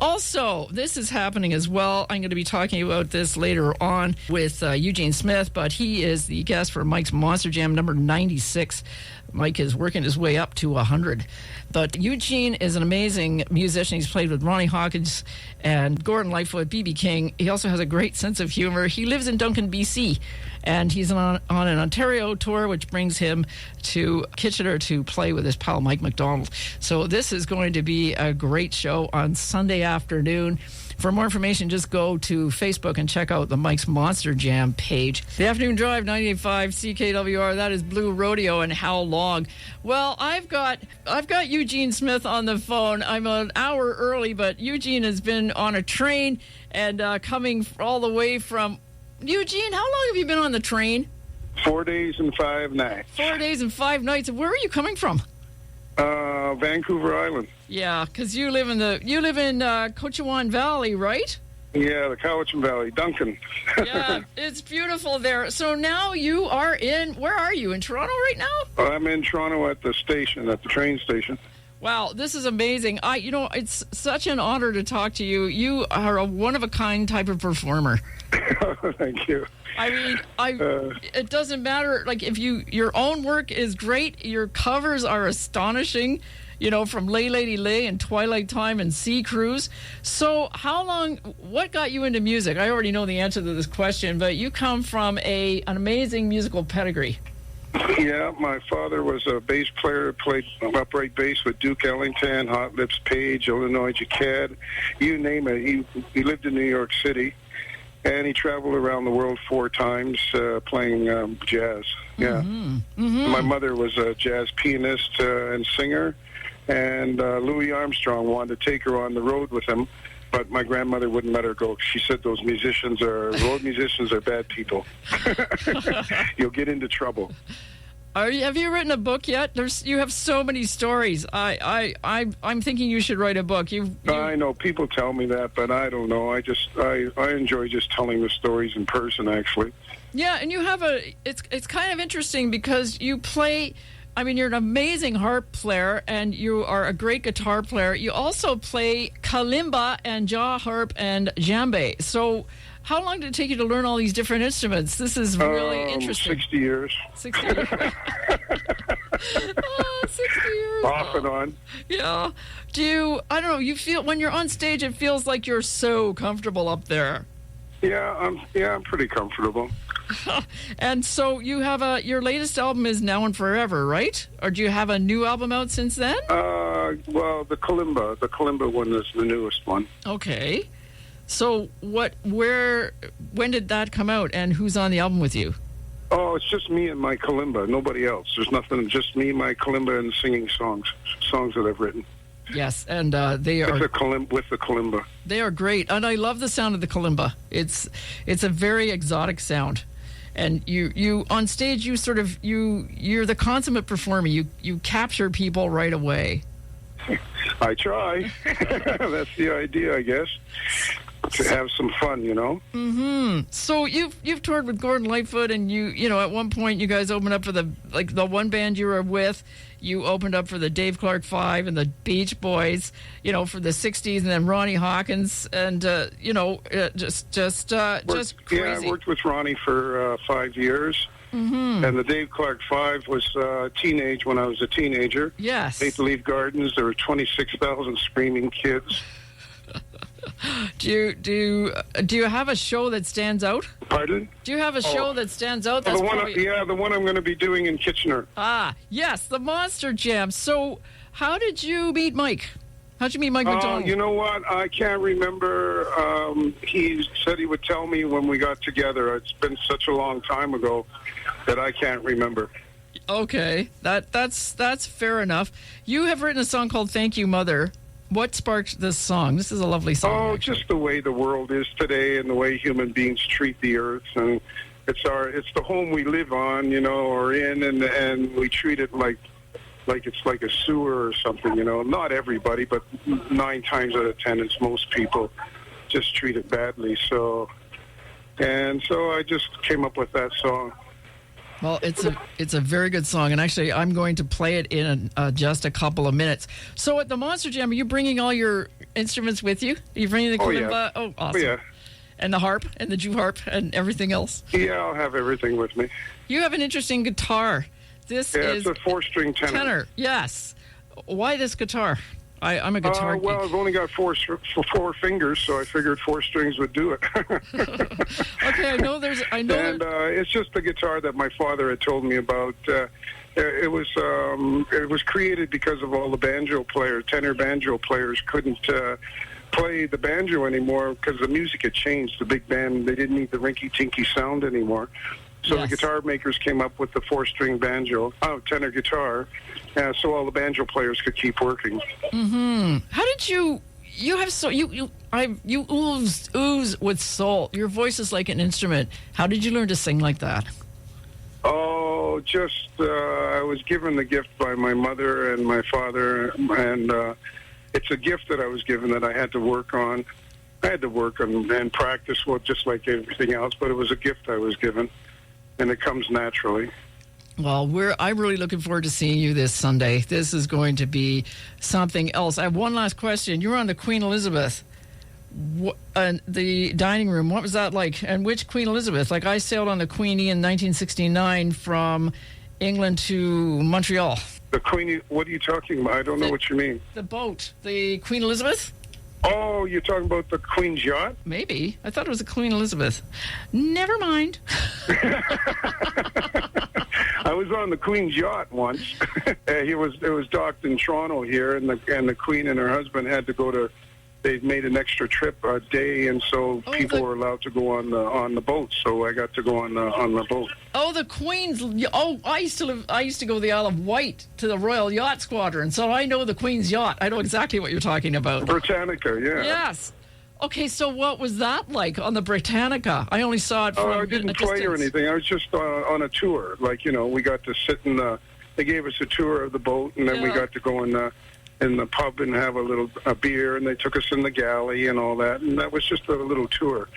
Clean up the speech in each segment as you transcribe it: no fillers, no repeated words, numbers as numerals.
Also, this is happening as well. I'm going to be talking about this later on with Eugene Smith, but he is the guest for Mike's Monster Jam number 96. Mike is working his way up to 100. But Eugene is an amazing musician. He's played with Ronnie Hawkins and Gordon Lightfoot, B.B. King. He also has a great sense of humor. He lives in Duncan, B.C., and he's on an Ontario tour, which brings him to Kitchener to play with his pal Mike McDonald. So this is going to be a great show on Sunday afternoon. For more information, just go to Facebook and check out the Mike's Monster Jam page. The Afternoon Drive, 98.5 CKWR. That is Blue Rodeo. And how long? Well, I've got Eugene Smith on the phone. I'm an hour early, but Eugene has been on a train and coming all the way from... Eugene, how long have you been on the train? 4 days and 5 nights. 4 days and 5 nights. Where are you coming from? Vancouver Island. Yeah, because you live in Cochawan Valley, right? Yeah, the Cowichan Valley, Duncan. Yeah, it's beautiful there. So now you are where are you, in Toronto right now? I'm in Toronto at the train station. Wow, this is amazing. It's such an honor to talk to you. You are a one-of-a-kind type of performer. Thank you. I mean, it doesn't matter. Like, if your own work is great, your covers are astonishing, from Lay Lady Lay and Twilight Time and Sea Cruise. So what got you into music? I already know the answer to this question, but you come from an amazing musical pedigree. Yeah, my father was a bass player, played upright bass with Duke Ellington, Hot Lips Page, Illinois Jacquard, you name it. He lived in New York City, and he traveled around the world 4 times playing jazz. Yeah. Mm-hmm. Mm-hmm. My mother was a jazz pianist and singer, and Louis Armstrong wanted to take her on the road with him, but my grandmother wouldn't let her go. She said road musicians are bad people. You'll get into trouble. Have you written a book yet? You have so many stories. I'm thinking you should write a book. I know people tell me that, but I don't know. I enjoy just telling the stories in person, actually. Yeah, and you have it's kind of interesting because you play. I mean, you're an amazing harp player, and you are a great guitar player. You also play kalimba and jaw harp and djembe. So how long did it take you to learn all these different instruments? This is really interesting. 60 years. 60 years. 60 years. Off and on. Yeah. I don't know, you feel, when you're on stage, it feels like you're so comfortable up there. Yeah, I'm pretty comfortable. And so you have your latest album is Now and Forever, right? Or do you have a new album out since then? Well, the kalimba one is the newest one. Okay. So when did that come out, and who's on the album with you? Oh, it's just me and my kalimba, nobody else. There's nothing, just me, my kalimba, and singing songs that I've written. Yes, and they are... With the kalimba. They are great, and I love the sound of the kalimba. It's a very exotic sound. And you on stage, you're the consummate performer. You capture people right away. I try. That's the idea, I guess. To have some fun, Mm-hmm. So you've toured with Gordon Lightfoot, and at one point you guys opened up for the one band you were with. You opened up for the Dave Clark Five and the Beach Boys, for the '60s, and then Ronnie Hawkins, and just crazy. Yeah, I worked with Ronnie for 5 years. Mm-hmm. And the Dave Clark Five was teenage when I was a teenager. Yes. Maple Leaf Gardens. There were 26,000 screaming kids. Do you have a show that stands out? Pardon? Do you have a show that stands out? The one I'm going to be doing in Kitchener. Ah, yes, the Monster Jam. So, how did you meet Mike? How'd you meet Mike McDonald? You know what? I can't remember. He said he would tell me when we got together. It's been such a long time ago that I can't remember. Okay, that's fair enough. You have written a song called "Thank You, Mother." What sparked this song? This is a lovely song. Oh, actually. Just the way the world is today and the way human beings treat the earth, and it's the home we live on, or in, and we treat it like it's like a sewer or something, Not everybody, but 9 times out of 10, it's most people just treat it badly. So I just came up with that song. Well, it's a very good song, and actually, I'm going to play it in just a couple of minutes. So, at the Monster Jam, are you bringing all your instruments with you? Are you bringing the kalimba? Oh, awesome. Oh, yeah. And the harp and the Jew harp and everything else? Yeah, I'll have everything with me. You have an interesting guitar. This is it's a 4-string tenor. Yes. Why this guitar? I'm a guitar geek. Well, I've only got four fingers, so I figured 4 strings would do it. Okay, I know. And it's just the guitar that my father had told me about. It was created because of all the tenor banjo players couldn't play the banjo anymore because the music had changed. The big band, they didn't need the rinky-tinky sound anymore. So the guitar makers came up with the 4-string tenor guitar, so all the banjo players could keep working. Mm-hmm. How did you ooze with soul? Your voice is like an instrument. How did you learn to sing like that? Oh, I was given the gift by my mother and my father, and it's a gift that I was given that I had to work on. I had to work on and practice, just like everything else, but it was a gift I was given. And it comes naturally. Well, I'm really looking forward to seeing you this Sunday. This is going to be something else. I have one last question. You were on the Queen Elizabeth, the dining room. What was that like? And which Queen Elizabeth? Like, I sailed on the Queenie in 1969 from England to Montreal. The Queenie? What are you talking about? I don't know what you mean. The boat, the Queen Elizabeth. Oh, you're talking about the Queen's yacht? Maybe. I thought it was the Queen Elizabeth. Never mind. I was on the Queen's yacht once. It was docked in Toronto here, and the Queen and her husband had to go to. They made an extra trip a day, and so people were allowed to go on the boat. So I got to go on the boat. Oh, the Queen's. Oh, I used to go to the Isle of Wight to the Royal Yacht Squadron, so I know the Queen's yacht. I know exactly what you're talking about. Britannica, yeah. Yes. Okay, so what was that like on the Britannica? I only saw it from I didn't play or anything. I was just on a tour. Like, we got to sit they gave us a tour of the boat, and then we got to go in the pub and have a beer, and they took us in the galley and all that, and that was just a little tour.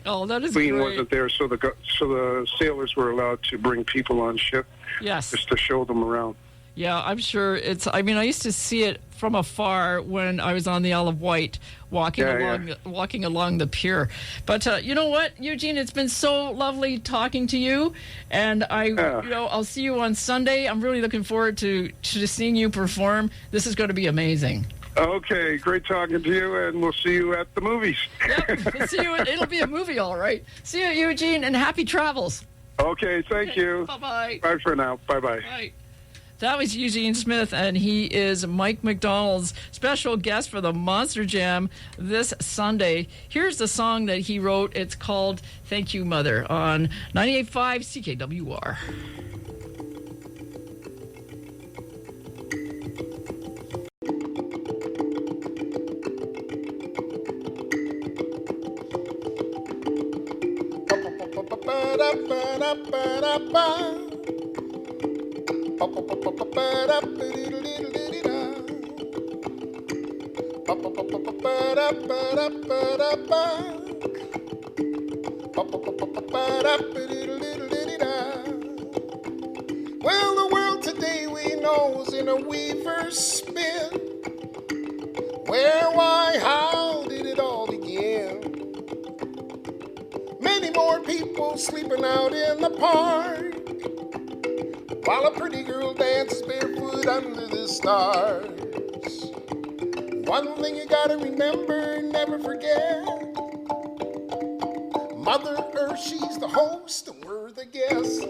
Oh, that is Queen great. wasn't there, so the sailors were allowed to bring people on ship. Yes. Just to show them around. Yeah, I'm sure I used to see it from afar when I was on the Isle of Wight walking along the pier. But you know what, Eugene, it's been so lovely talking to you, and I'll see you on Sunday. I'm really looking forward to seeing you perform. This is going to be amazing. Okay, great talking to you, and we'll see you at the movies. Yep, we'll see you. It'll be a movie, all right. See you, Eugene, and happy travels. Okay, thank you. Bye-bye. Bye for now. Bye-bye. Bye. That was Eugene Smith, and he is Mike McDonald's special guest for the Monster Jam this Sunday. Here's the song that he wrote. It's called Thank You, Mother on 98.5 CKWR. Well, the world today we know is in a weaver's spin. Where, why, how did it all begin? Many more people sleeping out in the park, while a pretty girl dances barefoot under the stars. One thing you gotta remember, never forget, Mother Earth, she's the host and we're the guests.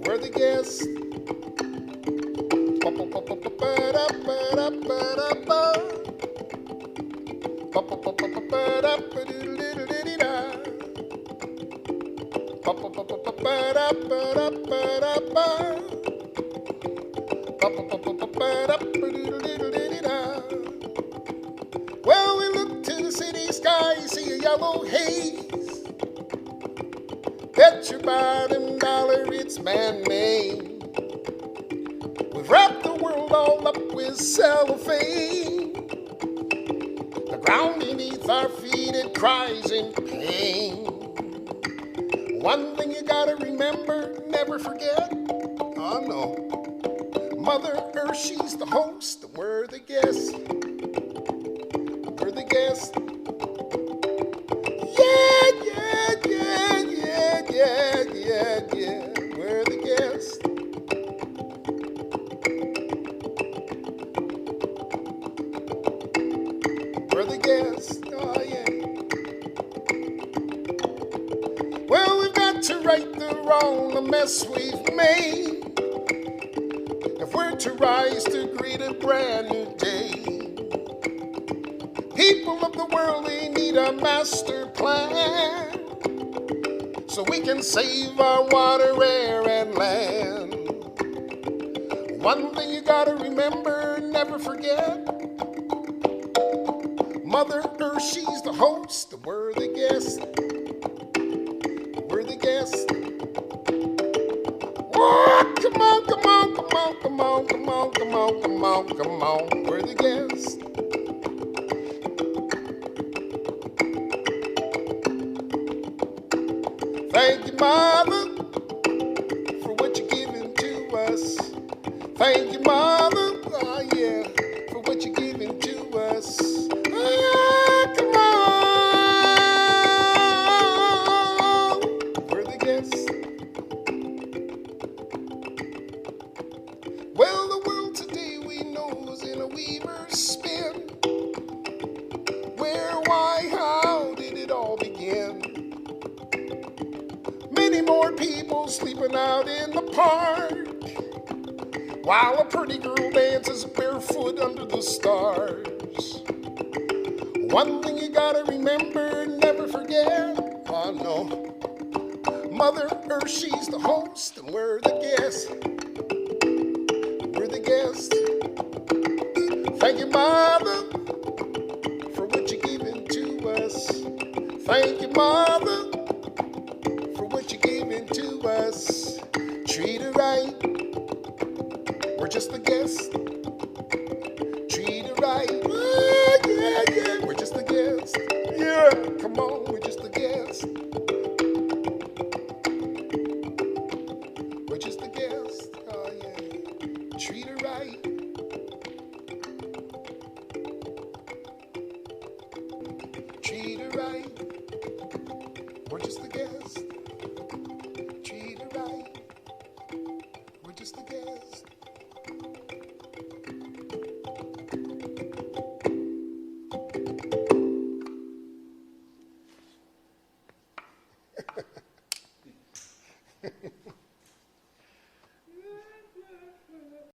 We're the guests. Well, we look to the city sky, see a yellow haze. Bet your bottom dollar it's man-made. We've wrapped the world all up with cellophane. The ground beneath our feet, it cries in pain. One thing you gotta remember, never forget, oh no, Mother Earth, she's the host and we're the guests. guest. Yeah, yeah, yeah, yeah, yeah, yeah, yeah. We're the guest. We're the guest. Oh, yeah. Well, we've got to right the wrong, the mess we've made. If we're to rise to greet a brand new day. People of the world, they need a master plan so we can save our water, air, and land. One thing you gotta remember, never forget. Mother Earth, she's the host, and we're the guest. We're the guest. Oh, come on, come on, come on, come on, come on, come on, come on, come on. We're the guest. Thank you, Mother, for what you're giving to us. Thank you, Mother, oh yeah, for what you're giving to us. Ah, come on, we're the guests. Well, the world today we know is in a weaver's spin. Where, why, how did it all begin? Many more people sleeping out in the park, while a pretty girl dances barefoot under the stars. One thing you gotta remember, never forget, oh no, Mother Earth, she's the host, and we're the guests. We're the guests. Thank you, Mother, for what you're giving to us. Thank you, Mother.